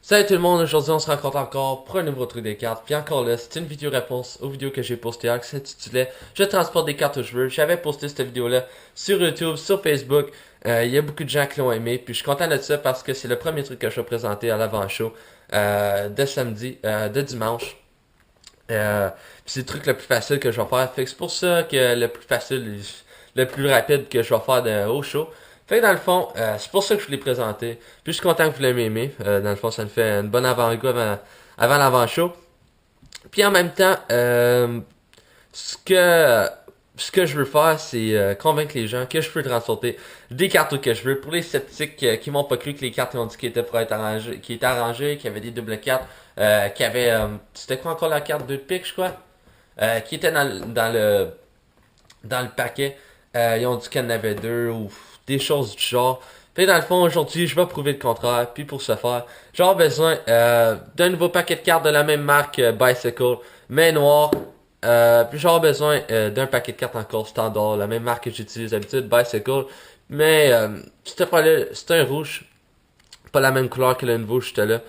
Salut tout le monde, aujourd'hui on se rencontre encore pour un nouveau truc des cartes. Puis encore là, c'est une vidéo réponse aux vidéos que j'ai postées hier qui s'intitulait Je transporte des cartes où je veux. J'avais posté cette vidéo-là sur YouTube, sur Facebook. Il y a beaucoup de gens qui l'ont aimé. Puis je suis content de ça parce que c'est le premier truc que je vais présenter à l'avant-show de samedi, de dimanche. Puis c'est le truc le plus facile que je vais faire. Fait que c'est pour ça que le plus facile, le plus rapide que je vais faire au show. Fait que dans le fond, c'est pour ça que je l'ai présenté. Puis je suis content que vous l'ayez aimé. Dans le fond, ça me fait une bonne avant-goût avant l'avant-show. Puis en même temps, ce que ce que je veux faire, c'est convaincre les gens que je peux transporter des cartes que je veux. Pour les sceptiques qui m'ont pas cru que les cartes ont dit qu'ils étaient pour être arrangées, qui étaient arrangées, qu'il y avait des doubles cartes, qu'il y avait, c'était quoi encore la carte 2 de pique, je crois, qui était dans le paquet. Ils ont dit qu'il y en avait deux ou des choses du genre. Puis dans le fond, aujourd'hui, je vais prouver le contraire. Puis pour ce faire, j'aurai besoin d'un nouveau paquet de cartes de la même marque Bicycle, mais noir. Puis j'aurai besoin d'un paquet de cartes encore standard, la même marque que j'utilise d'habitude, Bicycle. Mais cette fois-là, c'est un rouge, pas la même couleur que le nouveau j'étais là.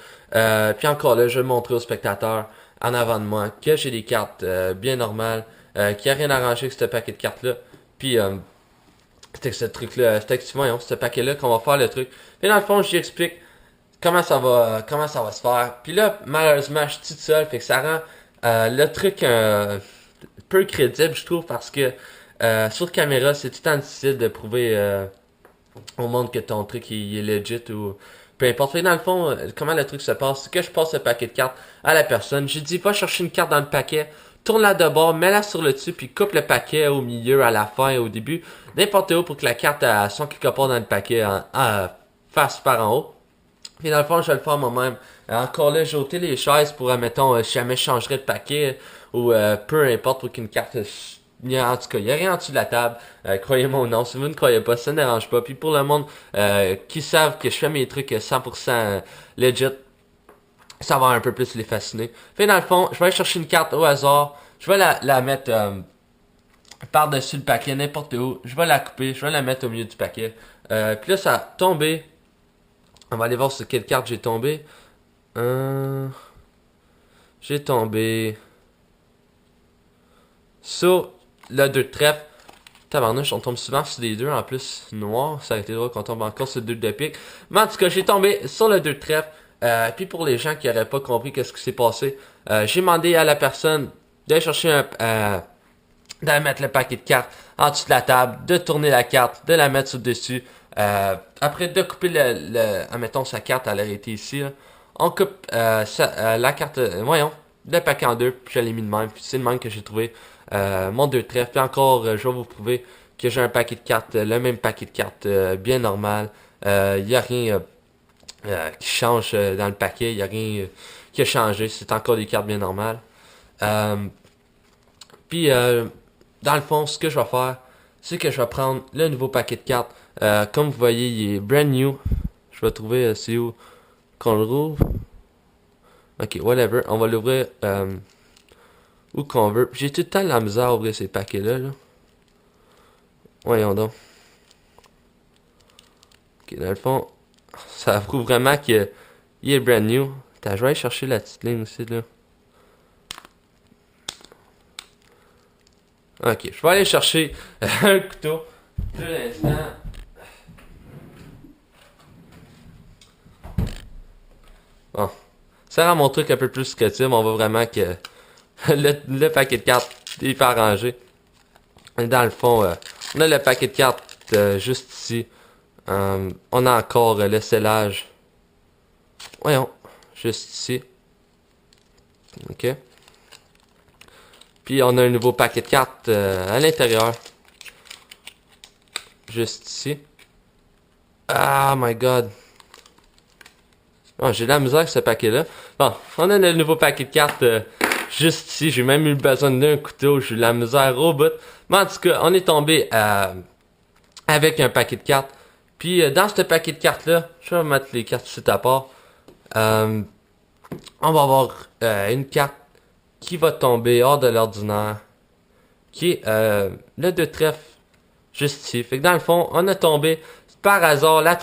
Puis encore là, je vais montrer aux spectateurs en avant de moi que j'ai des cartes bien normales, qu'il n'y a rien arrangé avec ce paquet de cartes-là. Puis c'était ce truc-là, c'était voyons, ce paquet-là qu'on va faire le truc. Puis dans le fond, j'explique comment ça va se faire. Puis là, malheureusement, je suis tout seul, fait que ça rend le truc peu crédible, je trouve, parce que sur caméra, c'est tout le temps difficile de prouver au monde que ton truc il est legit ou peu importe. Fait que dans le fond, comment le truc se passe, c'est que je passe le paquet de cartes à la personne. J'ai dit, va chercher une carte dans le paquet, tourne-la de bord, mets-la sur le dessus, puis coupe le paquet au milieu, à la fin, au début, n'importe où pour que la carte soit quelque part dans le paquet, face par en haut. Puis dans le fond, je vais le faire moi-même. Encore là, j'ai ôté les chaises pour, mettons, si jamais je changerais de paquet ou peu importe pour qu'une carte... En tout cas, il n'y a rien en dessous de la table. Croyez-moi ou non, si vous ne croyez pas, ça ne dérange pas. Puis pour le monde qui savent que je fais mes trucs 100% legit, ça va un peu plus les fasciner. Fait dans le fond, je vais aller chercher une carte au hasard. Je vais la mettre par-dessus le paquet, n'importe où. Je vais la couper, je vais la mettre au milieu du paquet. Puis là, ça a tombé. On va aller voir sur quelle carte j'ai tombé. J'ai tombé sur le 2 de trèfle. Tabarnouche, on tombe souvent sur des deux en plus noirs. Ça a été drôle qu'on tombe encore sur le 2 de pique. Mais en tout cas, j'ai tombé sur le 2 de trèfle. Puis pour les gens qui n'auraient pas compris qu'est-ce qui s'est passé, j'ai demandé à la personne d'aller chercher d'aller mettre le paquet de cartes en dessous de la table, de tourner la carte, de la mettre sur le dessus. Après de couper admettons sa carte, elle aurait été ici. Là. On coupe la carte, voyons, le paquet en deux, puis je l'ai mis de même. Puis c'est le même que j'ai trouvé mon 2 de trèfle. Puis encore, je vais vous prouver que j'ai un paquet de cartes, le même paquet de cartes, bien normal. Il n'y a rien qui change dans le paquet, il n'y a rien qui a changé. C'est encore des cartes bien normales. Puis dans le fond, ce que je vais faire, c'est que je vais prendre le nouveau paquet de cartes. Comme vous voyez, il est brand new. Je vais trouver c'est où qu'on le rouvre. Ok, whatever. On va l'ouvrir où qu'on veut. J'ai tout le temps de la misère à ouvrir ces paquets-là. Là. Voyons donc. Ok, dans le fond, ça prouve vraiment qu'il est brand new. Attends, je vais aller chercher la petite ligne aussi, là. Ok, je vais aller chercher un couteau. Pour l'instant. Bon. Ça rend mon truc un peu plus crédible. On voit vraiment que le paquet de cartes est pas arrangé. Et dans le fond, on a le paquet de cartes juste ici. On a encore le scellage. Voyons, juste ici. Ok. Puis on a un nouveau paquet de cartes à l'intérieur. Juste ici. Ah my god. Oh, j'ai de la misère avec ce paquet-là. Bon, on a le nouveau paquet de cartes juste ici. J'ai même eu besoin d'un couteau. J'ai eu de la misère au bout. Mais en tout cas, on est tombé avec un paquet de cartes. Puis dans ce paquet de cartes-là, je vais mettre les cartes ici à part. On va avoir une carte qui va tomber hors de l'ordinaire. Qui est le 2 de trèfle juste ici. Fait que dans le fond, on a tombé par hasard, la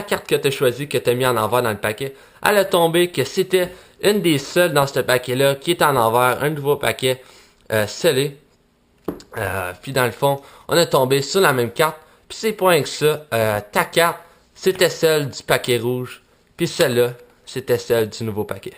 carte que tu as choisie, que tu as mis en envers dans le paquet, elle a tombé que c'était une des seules dans ce paquet-là qui est en envers, un nouveau paquet scellé. Puis dans le fond, on est tombé sur la même carte. Puis c'est pas rien que ça. Ta carte, c'était celle du paquet rouge. Puis celle-là, c'était celle du nouveau paquet.